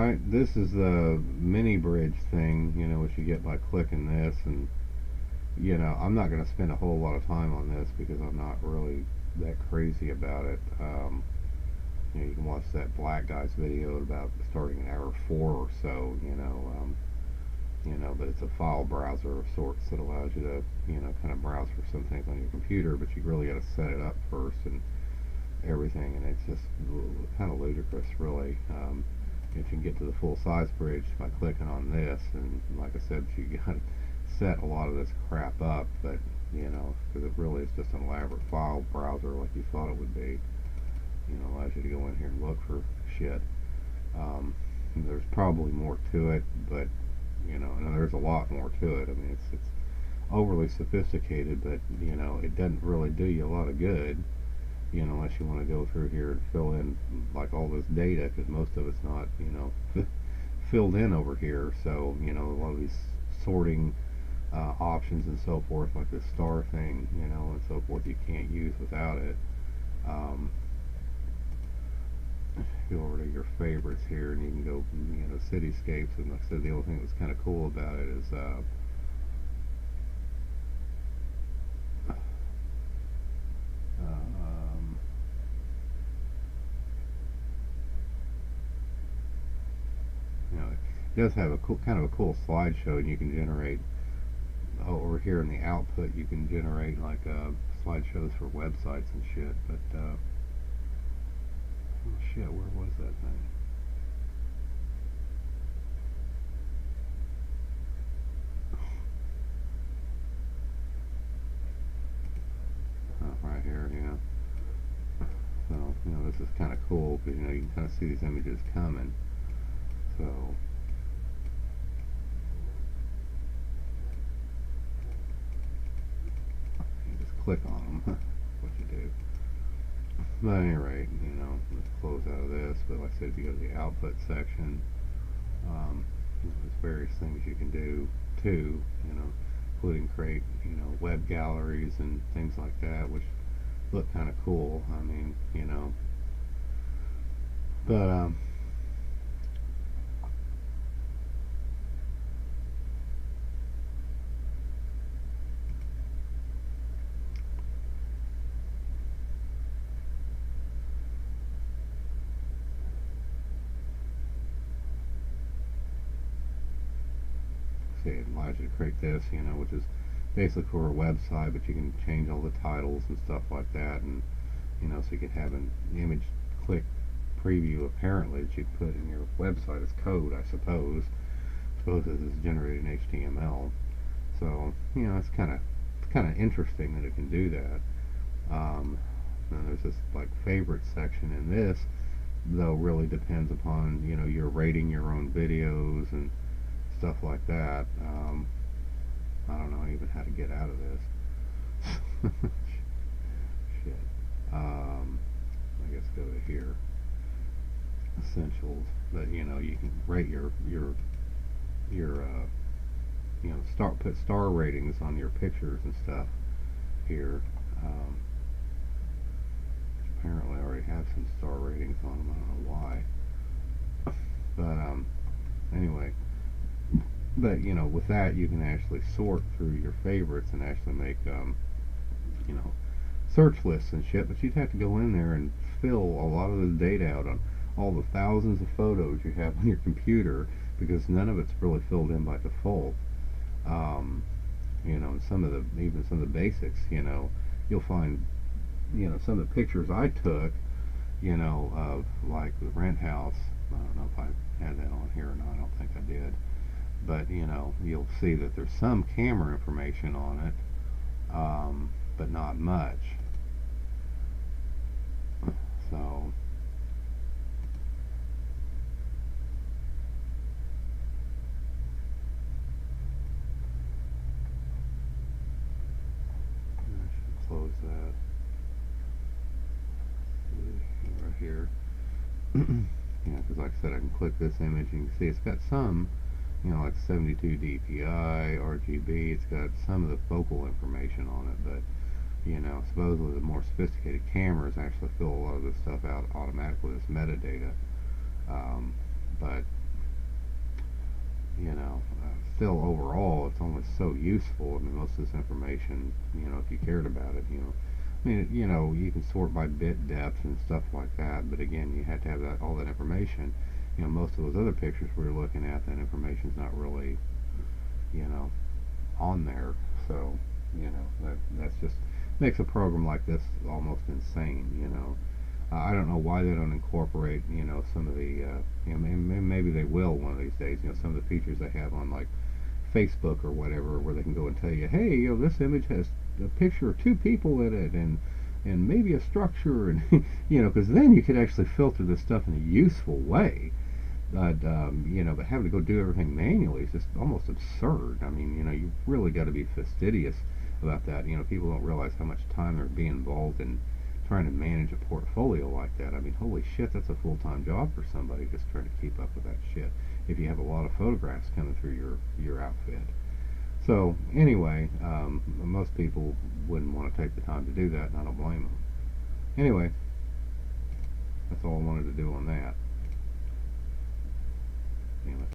Alright, this is the mini bridge thing, which you get by clicking this, and I'm not going to spend a whole lot of time on this because I'm not really that crazy about it. You can watch that black guy's video about starting at hour 4 or so, but it's a file browser of sorts that allows you to, kind of browse for some things on your computer, but you really got to set it up first and everything, and it's just kind of ludicrous, really. If you can get to the full size bridge by clicking on this, and like I said, you got to set a lot of this crap up, but because it really is just an elaborate file browser like you thought it would be. Allows you to go in here and look for shit. There's probably more to it, but and there's a lot more to it. I mean, it's overly sophisticated, but it doesn't really do you a lot of good. Unless you want to go through here and fill in like all this data, because most of it's not, filled in over here. So, a lot of these sorting options and so forth, like this star thing, and so forth, you can't use without it. Go over to your favorites here, and you can go, cityscapes. And like I said, the only thing that's kind of cool about it is it does have a cool, kind of a cool slideshow, and you can generate over here in the output. You can generate like slideshows for websites and shit. But oh shit, where was that thing? Oh, right here, So this is kind of cool because you can kind of see these images coming. So. Click on them. What you do. But at any rate, let's close out of this. But like I said, if you go to the output section, there's various things you can do too. Including create web galleries and things like that, which look kind of cool. I mean, but say it allows you to create this, which is basically for a website, but you can change all the titles and stuff like that, and so you could have an image click preview apparently that you put in your website as code, I suppose. Suppose this is generated in HTML. So it's kind of interesting that it can do that. And there's this like favorite section in this, though really depends upon you're rating your own videos and stuff like that. I don't know even how to get out of this. Shit. I guess go to here. Essentials. But you can rate your put star ratings on your pictures and stuff here. Apparently I already have some star ratings on them. I don't know why. But anyway. But with that, you can actually sort through your favorites and actually make search lists and shit. But you'd have to go in there and fill a lot of the data out on all the thousands of photos you have on your computer, because none of it's really filled in by default. And some of the basics, you'll find, some of the pictures I took, of like the rent house. I don't know if I had that on here or not. I don't think I did. But you'll see that there's some camera information on it, but not much. So I should close that. Right here. Because like I said, I can click this image and you can see it's got some like 72 DPI, RGB. It's got some of the focal information on it, but supposedly the more sophisticated cameras actually fill a lot of this stuff out automatically as metadata. But still overall, it's only so useful. I mean, most of this information, if you cared about it, I mean, you can sort by bit depth and stuff like that, but again, you have to have all that information. Most of those other pictures we were looking at, that information's not really, you know, on there. So, that's just makes a program like this almost insane. I don't know why they don't incorporate, some of the, maybe they will one of these days, some of the features they have on like Facebook or whatever, where they can go and tell you, hey, this image has a picture of two people in it, and maybe a structure, and because then you could actually filter this stuff in a useful way. But having to go do everything manually is just almost absurd. I mean, you really got to be fastidious about that. People don't realize how much time they're being involved in trying to manage a portfolio like that. I mean, holy shit, that's a full-time job for somebody just trying to keep up with that shit. If you have a lot of photographs coming through your outfit. So anyway, most people wouldn't want to take the time to do that, and I don't blame them. Anyway, that's all I wanted to do on that.